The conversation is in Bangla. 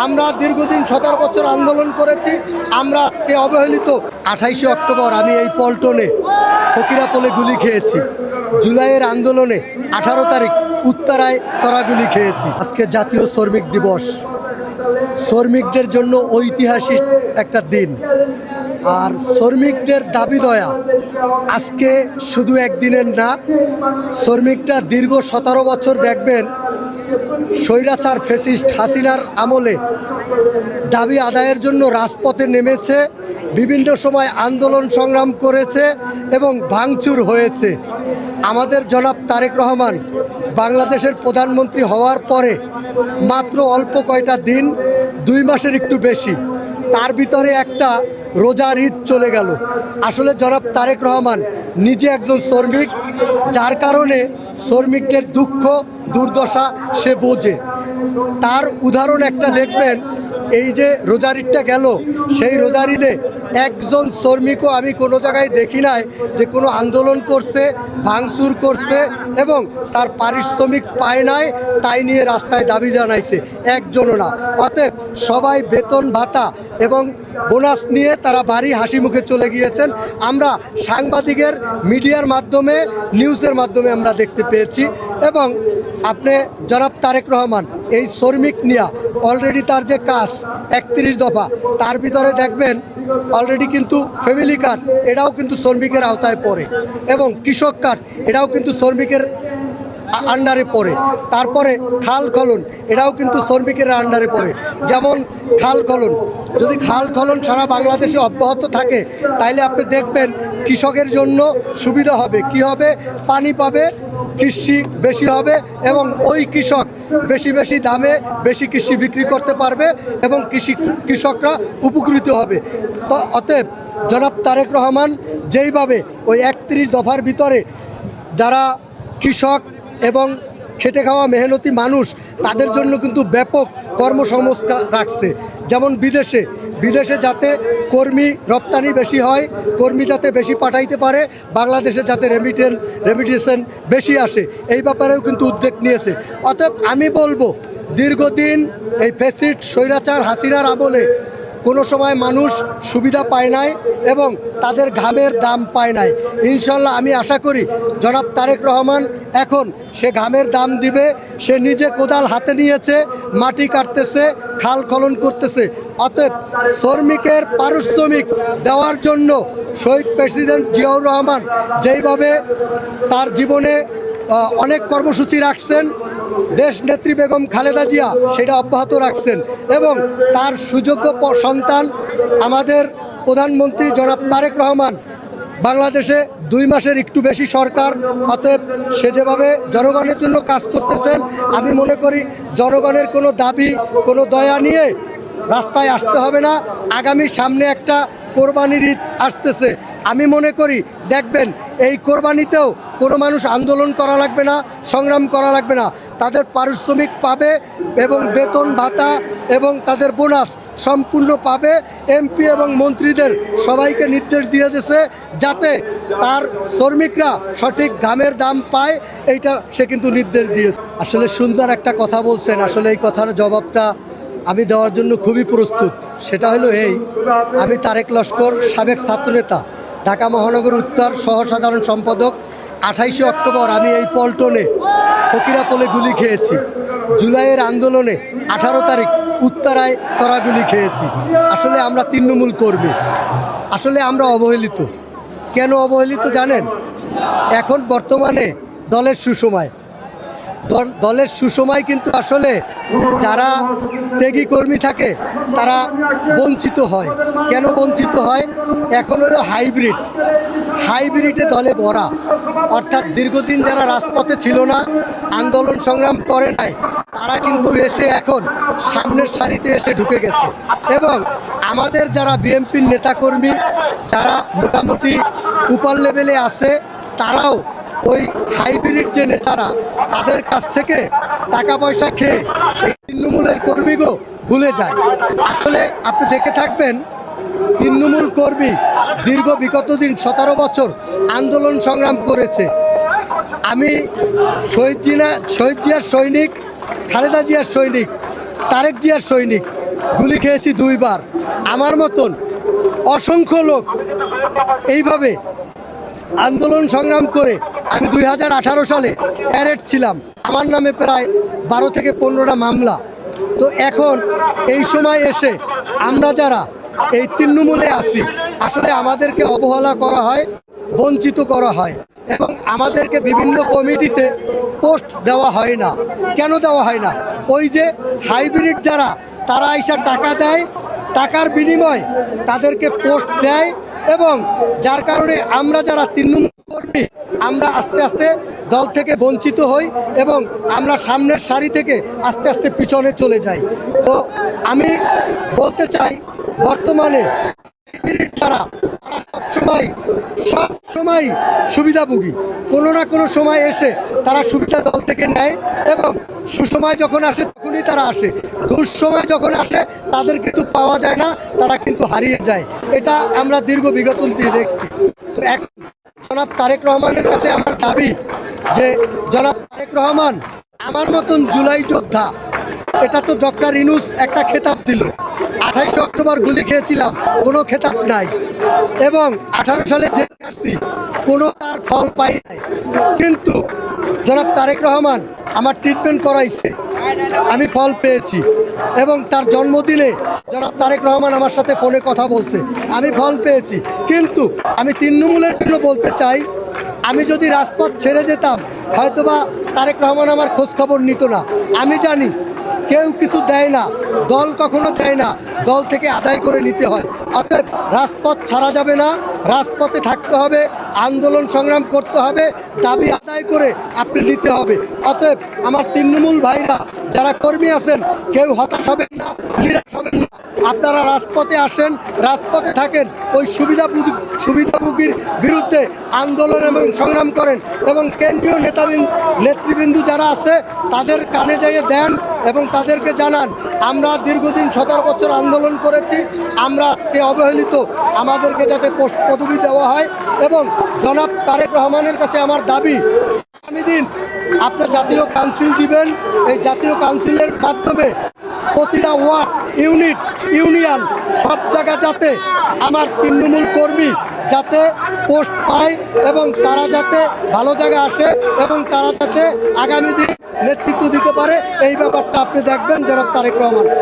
আমরা দীর্ঘদিন 17 বছর আন্দোলন করেছি। আমরা আজকে অবহেলিত। 28শে অক্টোবর আমি এই পল্টনে ফকিরাপোলে গুলি খেয়েছি। জুলাইয়ের আন্দোলনে 18 তারিখ উত্তরায় সরাগুলি খেয়েছি। আজকে জাতীয় শ্রমিক দিবস, শ্রমিকদের জন্য ঐতিহাসিক একটা দিন। আর শ্রমিকদের দাবি দয়া আজকে শুধু একদিনের না, শ্রমিকরা দীর্ঘ 17 বছর দেখবেন স্বৈরাচার ফ্যাসিস্ট হাসিনার আমলে দাবি আদায়ের জন্য রাজপথে নেমেছে, বিভিন্ন সময় আন্দোলন সংগ্রাম করেছে এবং ভাঙচুর হয়েছে। আমাদের জনাব তারেক রহমান বাংলাদেশের প্রধানমন্ত্রী হওয়ার পরে মাত্র অল্প কয়টা দিন, 2 মাসের একটু বেশি, তার ভিতরে একটা রোজার ঈদ চলে গেল। আসলে জনাব তারেক রহমান নিজে একজন শ্রমিক, যার কারণে শ্রমিকদের দুঃখ দুর্দশা সে বোঝে। তার উদাহরণ একটা দেখবেন, এই যে রোজার ঈদটা গেল, সেই রোজার ঈদে একজন শ্রমিকও আমি কোনো জায়গায় দেখি নাই যে কোনো আন্দোলন করছে, ভাঙচুর করছে এবং তার পারিশ্রমিক পায় নাই তাই নিয়ে রাস্তায় দাবি জানাইছে, একজনও না। অতএব সবাই বেতন ভাতা এবং বোনাস নিয়ে তারা বাড়ি হাসি মুখে চলে গিয়েছেন। আমরা সাংবাদিকের মিডিয়ার মাধ্যমে, নিউজের মাধ্যমে আমরা দেখতে পেয়েছি। এবং আপনি জনাব তারেক রহমান এই শ্রমিক নিয়ে অলরেডি তার যে কাজ 31 দফা, তার ভিতরে দেখবেন অলরেডি কিন্তু ফ্যামিলি কার্ড এটাও কিন্তু শ্রমিকের আওতায় পড়ে এবং কৃষক কার্ড এটাও কিন্তু শ্রমিকের আন্ডারে পড়ে। তারপরে খাল খনন এটাও কিন্তু শ্রমিকের আন্ডারে পড়ে। যেমন খাল খনন, যদি খাল খনন সারা বাংলাদেশে অব্যাহত থাকে তাইলে আপনি দেখবেন কৃষকের জন্য সুবিধা হবে। কি হবে? পানি পাবে, কৃষি বেশি হবে এবং ওই কৃষক বেশি বেশি দামে বেশি কৃষি বিক্রি করতে পারবে এবং কৃষকরা উপকৃত হবে। তো অতএব জনাব তারেক রহমান যেইভাবে ওই 31 দফার ভিতরে যারা কৃষক এবং খেটে খাওয়া মেহনতি মানুষ, তাদের জন্য কিন্তু ব্যাপক কর্মসংস্থান রাখছে। যেমন বিদেশে যাতে কর্মী রপ্তানি বেশি হয়, কর্মী যাতে বেশি পাঠাইতে পারে, বাংলাদেশে যাতে রেমিটেশন বেশি আসে, এই ব্যাপারেও কিন্তু উদ্যোগ নিয়েছে। অতএব আমি বলবো, দীর্ঘদিন এই ফ্যাসিস্ট স্বৈরাচার হাসিনার আমলে কোনো সময় মানুষ সুবিধা পায় নাই এবং তাদের ঘামের দাম পায় নাই। ইনশাল্লাহ আমি আশা করি জনাব তারেক রহমান এখন সে ঘামের দাম দিবে। সে নিজে কোদাল হাতে নিয়েছে, মাটি কাটতেছে, খাল খনন করতেছে। অতএব শ্রমিকের পারিশ্রমিক দেওয়ার জন্য শহীদ প্রেসিডেন্ট জিয়াউর রহমান যেইভাবে তার জীবনে অনেক কর্মসূচি রাখছেন, দেশ নেত্রী বেগম খালেদা জিয়া সেটা অব্যাহত রাখছেন এবং তার সুযোগ্য সন্তান আমাদের প্রধানমন্ত্রী জনাব তারেক রহমান বাংলাদেশে 2 মাসের একটু বেশি সরকার। অতএব সে যেভাবে জনগণের জন্য কাজ করতেছেন, আমি মনে করি জনগণের কোনো দাবি, কোনো দয়া নিয়ে রাস্তায় আসতে হবে না। আগামী সামনে একটা কোরবানির ঈদ আসতেছে। আমি মনে করি দেখবেন এই কোরবানিতেও কোনো মানুষ আন্দোলন করা লাগবে না, সংগ্রাম করা লাগবে না। তাদের পারিশ্রমিক পাবে এবং বেতন ভাতা এবং তাদের বোনাস সম্পূর্ণ পাবে। এমপি এবং মন্ত্রীদের সবাইকে নির্দেশ দিয়ে দিয়েছে যাতে তার শ্রমিকরা সঠিক ঘামের দাম পায়, এইটা সে কিন্তু নির্দেশ দিয়েছে। আসলে সুন্দর একটা কথা বলছেন, আসলে এই কথার জবাবটা আমি দেওয়ার জন্য খুবই প্রস্তুত। সেটা হলো এই, আমি তারেক লস্কর, সাবেক ছাত্রনেতা, ঢাকা মহানগর উত্তর সহসাধারণ সম্পাদক। 28শে অক্টোবর আমি এই পল্টনে ফকিরাপোলে গুলি খেয়েছি। জুলাইয়ের আন্দোলনে 18 তারিখ উত্তরায় সরাগুলি খেয়েছি। আসলে আমরা তৃণমূল কর্মী, আসলে আমরা অবহেলিত। কেন অবহেলিত জানেন? এখন বর্তমানে দলের সুসময়, দলের সুসময় কিন্তু আসলে যারা ত্যাগী কর্মী থাকে তারা বঞ্চিত হয়। কেন বঞ্চিত হয়? এখন হলো হাইব্রিডে দলে ভরা। অর্থাৎ দীর্ঘদিন যারা রাজপথে ছিল না, আন্দোলন সংগ্রাম করে নাই, তারা কিন্তু এসে এখন সামনের সারিতে এসে ঢুকে গেছে। এবং আমাদের যারা বিএনপির নেতাকর্মী, যারা মোটামুটি উপর লেভেলে আছে, তারাও ওই হাইব্রিড যে নেতারা, তাদের কাছ থেকে টাকা পয়সা খেয়ে এই তৃণমূলের কর্মীকেও ভুলে যায়। আসলে আপনি দেখে থাকবেন, তৃণমূল কর্মী দীর্ঘ বিগত দিন 17 বছর আন্দোলন সংগ্রাম করেছে। আমি শহীদ জিয়ার সৈনিক, খালেদা জিয়ার সৈনিক, তারেক জিয়ার সৈনিক। গুলি খেয়েছি 2বার। আমার মতন অসংখ্য লোক এইভাবে আন্দোলন সংগ্রাম করে আমি 2018 সালে অ্যারেস্ট ছিলাম। আমার নামে প্রায় 12 থেকে 15টা মামলা। তো এখন এই সময় এসে আমরা যারা এই তৃণমূলে আছি, আসলে আমাদেরকে অবহেলা করা হয়, বঞ্চিত করা হয় এবং আমাদেরকে বিভিন্ন কমিটিতে পোস্ট দেওয়া হয় না। কেন দেওয়া হয় না? ওই যে হাইব্রিড যারা, তারা এসে টাকা দেয়, টাকার বিনিময়ে তাদেরকে পোস্ট দেয় এবং যার কারণে আমরা যারা তৃণমূল কর্মী, আমরা আস্তে আস্তে দল থেকে বঞ্চিত হই এবং আমরা সামনের সারি থেকে আস্তে আস্তে পিছনে চলে যাই। তো আমি বলতে চাই, বর্তমানে তারা সবসময় সুবিধাভোগী। কোনো না কোনো সময় এসে তারা সুবিধা দল থেকে নেয় এবং সুসময় যখন আসে তখনই তারা আসে, দুঃসময় যখন আসে তাদের কিন্তু পাওয়া যায় না, তারা কিন্তু হারিয়ে যায়। এটা আমরা দীর্ঘ বিগত দিয়ে দেখছি। তো এখন জনাব তারেক রহমানের কাছে আমার দাবি যে জনাব তারেক রহমান আমার মতন জুলাই যোদ্ধা, এটা তো ডক্টর ইউনূস একটা খেতাব দিল। 28 অক্টোবর গুলি খেয়েছিলাম, কোনো খেতাব নাই এবং 18 সালে জেল কাটছি, কোনো তার ফল পাই নাই। কিন্তু জনাব তারেক রহমান আমার ট্রিটমেন্ট করাইছে, আমি ফল পেয়েছি এবং তার জন্মদিনে জনাব তারেক রহমান আমার সাথে ফোনে কথা বলছে, আমি ফল পেয়েছি। কিন্তু আমি তৃণমূলের জন্য বলতে চাই, আমি যদি রাজপথ ছেড়ে যেতাম হয়তোবা তারেক রহমান আমার খোঁজ খবর নিত না। আমি জানি কেউ কিছু দেয় না, দল কখনো দেয় না, দল থেকে আদায় করে নিতে হয়। অতএব রাজপথ ছাড়া যাবে না, রাজপথে থাকতে হবে, আন্দোলন সংগ্রাম করতে হবে, দাবি আদায় করে আপনি নিতে হবে। অতএব আমার তৃণমূল ভাইরা যারা কর্মী আছেন, কেউ হতাশ হবেন না, নিরাশ হবেন না। আপনারা রাজপথে আসেন, রাজপথে থাকেন, ওই সুবিধাভোগীর বিরুদ্ধে আন্দোলন এবং সংগ্রাম করেন এবং কেন্দ্রীয় নেতৃবৃন্দু যারা আছে তাদের কানে যেয়ে দেন এবং তাদেরকে জানান আমরা দীর্ঘদিন 17 বছর আন্দোলন করেছি, আমরা অবহেলিত, আমাদেরকে যাতে পদবি দেওয়া হয়। এবং জনাব তারেক রহমানের কাছে আমার দাবি, আগামী দিন আপনার জাতীয় কাউন্সিল দিবেন, এই জাতীয় কাউন্সিলের মাধ্যমে প্রতিটা ওয়ার্ড, ইউনিয়ন সব জায়গা যাতে আমার তৃণমূল কর্মী যাতে পোস্ট পায় এবং তারা যাতে ভালো জায়গায় আসে এবং তারা যাতে আগামী দিন নেতৃত্ব দিতে পারে, এই ব্যাপারটা আপনি দেখবেন জনাব তারেক রহমান।